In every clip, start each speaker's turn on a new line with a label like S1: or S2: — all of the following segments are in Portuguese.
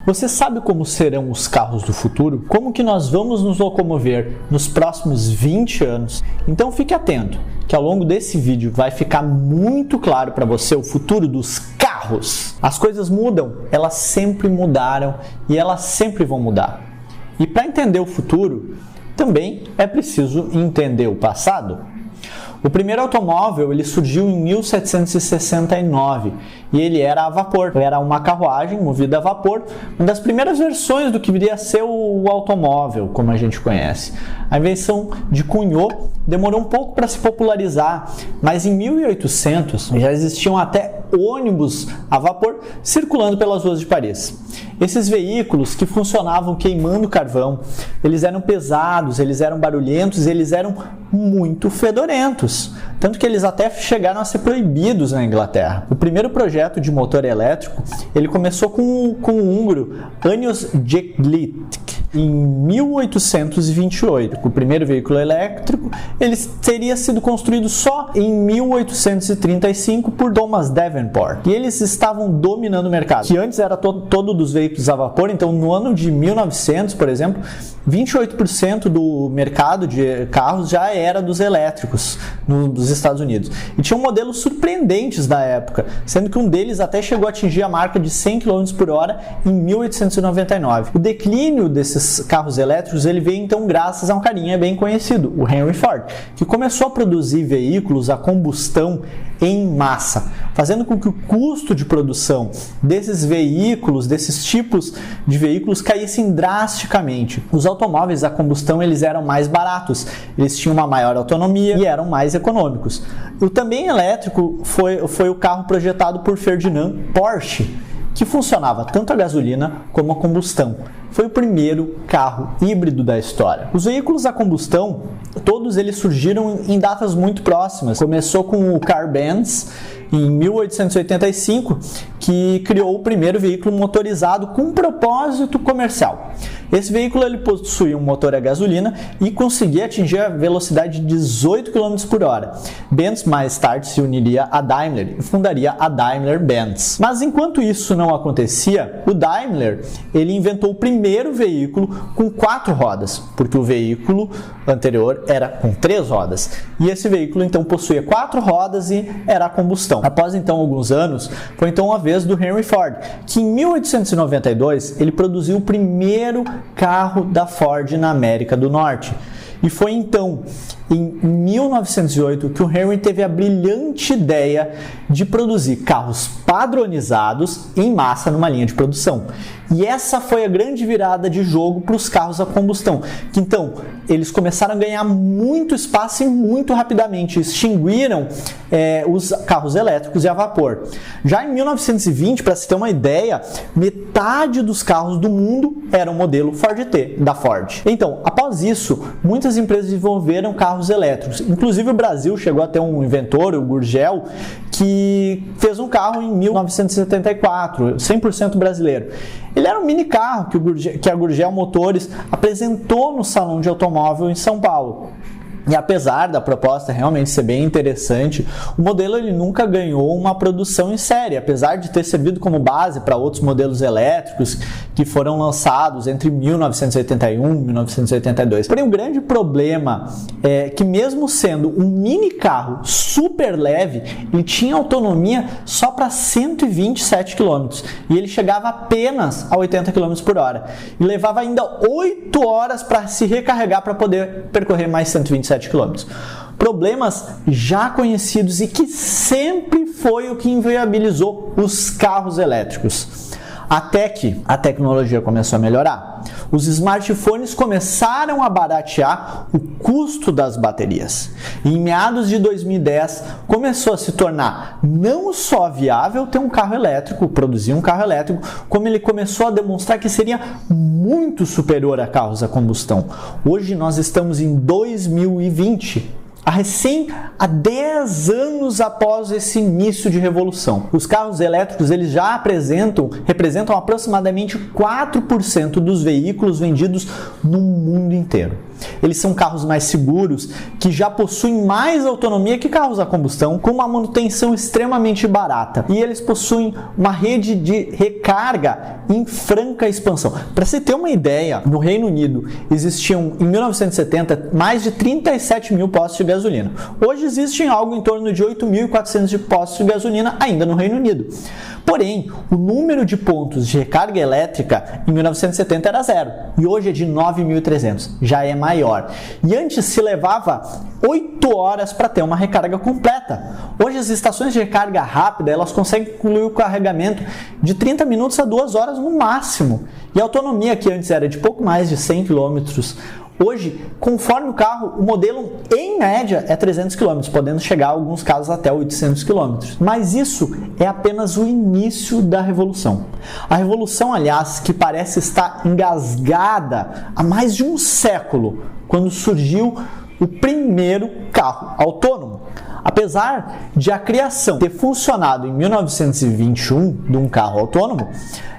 S1: Você sabe como serão os carros do futuro? Como que nós vamos nos locomover nos próximos 20 anos? Então fique atento, que ao longo desse vídeo vai ficar muito claro para você o futuro dos carros. As coisas mudam, elas sempre mudaram e elas sempre vão mudar. E para entender o futuro, também é preciso entender o passado. O primeiro automóvel ele surgiu em 1769 e ele era a vapor. Era uma carruagem movida a vapor, uma das primeiras versões do que viria a ser o automóvel, como a gente conhece. A invenção de Cugnot demorou um pouco para se popularizar, mas em 1800 já existiam até ônibus a vapor circulando pelas ruas de Paris. Esses veículos que funcionavam queimando carvão, eles eram pesados, eles eram barulhentos, eles eram muito fedorentos, tanto que eles até chegaram a ser proibidos na Inglaterra. O primeiro projeto de motor elétrico, ele começou com o húngaro Anios Jeglitic, em 1828. O primeiro veículo elétrico, ele teria sido construído só em 1835 por Thomas Davenport. E eles estavam dominando o mercado, que antes era todo dos veículos a vapor. Então, no ano de 1900, por exemplo, 28% do mercado de carros já era dos elétricos nos Estados Unidos. E tinham modelos surpreendentes da época, sendo que um deles até chegou a atingir a marca de 100 km por hora em 1899. O declínio desses carros elétricos ele veio então graças a um carinha bem conhecido, o Henry Ford, que começou a produzir veículos a combustão em massa, fazendo com que o custo de produção desses veículos, desses tipos de veículos caíssem drasticamente. Os automóveis a combustão eles eram mais baratos, eles tinham uma maior autonomia e eram mais econômicos. O também elétrico foi o carro projetado por Ferdinand Porsche, que funcionava tanto a gasolina como a combustão. Foi o primeiro carro híbrido da história. Os veículos a combustão, todos eles surgiram em datas muito próximas. Começou com o Carl Benz, em 1885, que criou o primeiro veículo motorizado com propósito comercial. Esse veículo ele possuía um motor a gasolina e conseguia atingir a velocidade de 18 km por hora. Benz mais tarde se uniria a Daimler e fundaria a Daimler-Benz. Mas enquanto isso não acontecia, o Daimler ele inventou o primeiro veículo com 4 rodas, porque o veículo anterior era com 3 rodas. E esse veículo então possuía 4 rodas e era a combustão. Após então alguns anos, foi então a vez do Henry Ford, que em 1892 ele produziu o primeiro carro da Ford na América do Norte. E foi então, em 1908, que o Henry teve a brilhante ideia de produzir carros padronizados em massa numa linha de produção. E essa foi a grande virada de jogo para os carros a combustão, que então eles começaram a ganhar muito espaço e muito rapidamente extinguiram os carros elétricos e a vapor. Já em 1920, para se ter uma ideia, metade dos carros do mundo era o modelo Ford T, da Ford. Então, após isso, muitas empresas desenvolveram carros elétricos. Inclusive o Brasil chegou a ter um inventor, o Gurgel, que fez um carro em 1974, 100% brasileiro. Ele era um mini carro que a Gurgel Motores apresentou no Salão de Automóvel em São Paulo. E apesar da proposta realmente ser bem interessante, o modelo ele nunca ganhou uma produção em série, apesar de ter servido como base para outros modelos elétricos que foram lançados entre 1981 e 1982. Porém, o grande problema é que mesmo sendo um mini carro super leve, ele tinha autonomia só para 127 km e ele chegava apenas a 80 km por hora e levava ainda 8 horas para se recarregar para poder percorrer mais 127 km. Problemas já conhecidos e que sempre foi o que inviabilizou os carros elétricos. Até que a tecnologia começou a melhorar. Os smartphones começaram a baratear o custo das baterias. E em meados de 2010 começou a se tornar não só viável ter um carro elétrico, produzir um carro elétrico, como ele começou a demonstrar que seria muito superior a carros a combustão. Hoje nós estamos em 2020. Há 10 anos após esse início de revolução. Os carros elétricos eles já representam aproximadamente 4% dos veículos vendidos no mundo inteiro. Eles são carros mais seguros, que já possuem mais autonomia que carros a combustão, com uma manutenção extremamente barata. E eles possuem uma rede de recarga em franca expansão. Para você ter uma ideia, no Reino Unido existiam, em 1970, mais de 37 mil postos de gasolina. Hoje existem algo em torno de 8.400 de postos de gasolina ainda no Reino Unido. Porém, o número de pontos de recarga elétrica em 1970 era 0 e hoje é de 9.300, já é maior. E antes se levava 8 horas para ter uma recarga completa. Hoje as estações de recarga rápida, elas conseguem concluir o carregamento de 30 minutos a 2 horas no máximo. E a autonomia, que antes era de pouco mais de 100 km, hoje, conforme o carro, o modelo em média é 300 km, podendo chegar em alguns casos até 800 km. Mas isso é apenas o início da revolução. A revolução, aliás, que parece estar engasgada há mais de um século, quando surgiu o primeiro carro autônomo. Apesar de a criação ter funcionado em 1921 de um carro autônomo,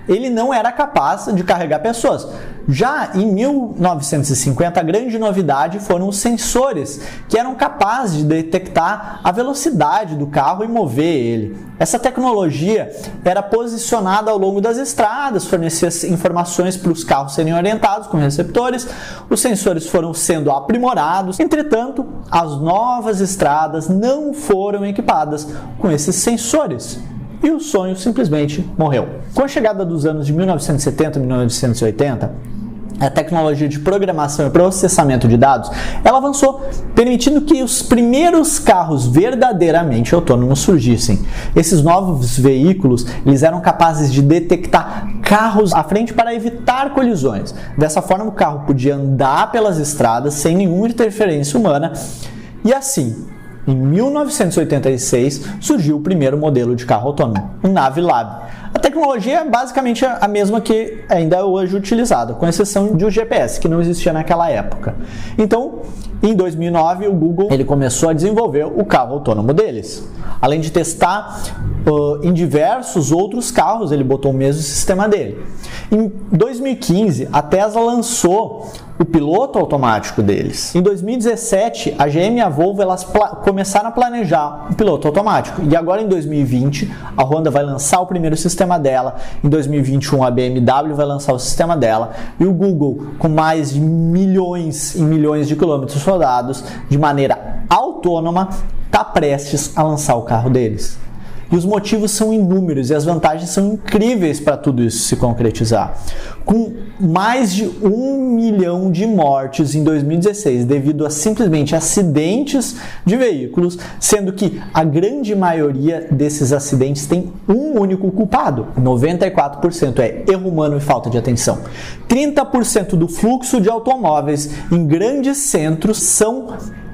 S1: ele não era capaz de carregar pessoas. Já em 1950, a grande novidade foram os sensores, que eram capazes de detectar a velocidade do carro e mover ele. Essa tecnologia era posicionada ao longo das estradas, fornecia informações para os carros serem orientados com receptores. Os sensores foram sendo aprimorados. Entretanto, as novas estradas não foram equipadas com esses sensores. E o sonho simplesmente morreu. Com a chegada dos anos de 1970 e 1980, a tecnologia de programação e processamento de dados, ela avançou, permitindo que os primeiros carros verdadeiramente autônomos surgissem. Esses novos veículos, eles eram capazes de detectar carros à frente para evitar colisões. Dessa forma, o carro podia andar pelas estradas sem nenhuma interferência humana. E assim, em 1986, surgiu o primeiro modelo de carro autônomo, o Navilab. A tecnologia é basicamente a mesma que ainda é hoje utilizada, com exceção de um GPS, que não existia naquela época. Então, em 2009, o Google ele começou a desenvolver o carro autônomo deles. Além de testar em diversos outros carros, ele botou o mesmo sistema dele. Em 2015, a Tesla lançou o piloto automático deles. Em 2017, a GM e a Volvo elas começaram a planejar o piloto automático. E agora em 2020, a Honda vai lançar o primeiro sistema dela. Em 2021, a BMW vai lançar o sistema dela. E o Google, com mais de milhões e milhões de quilômetros rodados, de maneira autônoma, está prestes a lançar o carro deles. E os motivos são inúmeros e as vantagens são incríveis para tudo isso se concretizar. Com mais de 1 milhão de mortes em 2016 devido a simplesmente acidentes de veículos, sendo que a grande maioria desses acidentes tem um único culpado. 94% é erro humano e falta de atenção. 30% do fluxo de automóveis em grandes centros são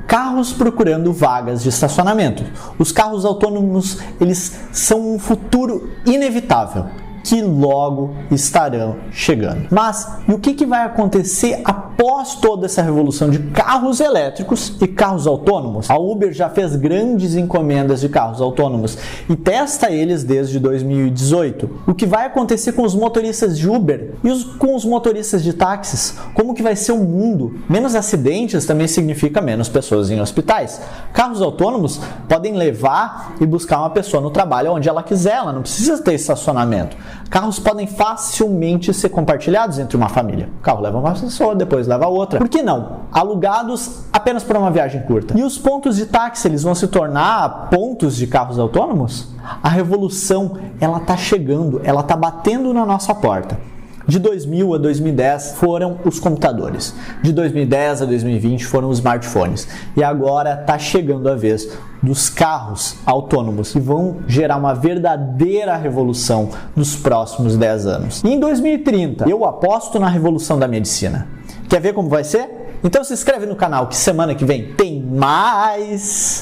S1: carros procurando vagas de estacionamento. Os carros autônomos, eles são um futuro inevitável, que logo estarão chegando. Mas e o que vai acontecer após toda essa revolução de carros elétricos e carros autônomos? A Uber já fez grandes encomendas de carros autônomos e testa eles desde 2018. O que vai acontecer com os motoristas de Uber e com os motoristas de táxis? Como que vai ser o mundo? Menos acidentes também significa menos pessoas em hospitais. Carros autônomos podem levar e buscar uma pessoa no trabalho onde ela quiser, ela não precisa ter estacionamento. Carros podem facilmente ser compartilhados entre uma família. O carro leva uma pessoa, depois leva outra. Por que não? Alugados apenas para uma viagem curta. E os pontos de táxi, eles vão se tornar pontos de carros autônomos? A revolução, ela está chegando, ela está batendo na nossa porta. De 2000 a 2010 foram os computadores. De 2010 a 2020 foram os smartphones. E agora está chegando a vez dos carros autônomos, que vão gerar uma verdadeira revolução nos próximos 10 anos. E em 2030, eu aposto na revolução da medicina. Quer ver como vai ser? Então se inscreve no canal que semana que vem tem mais!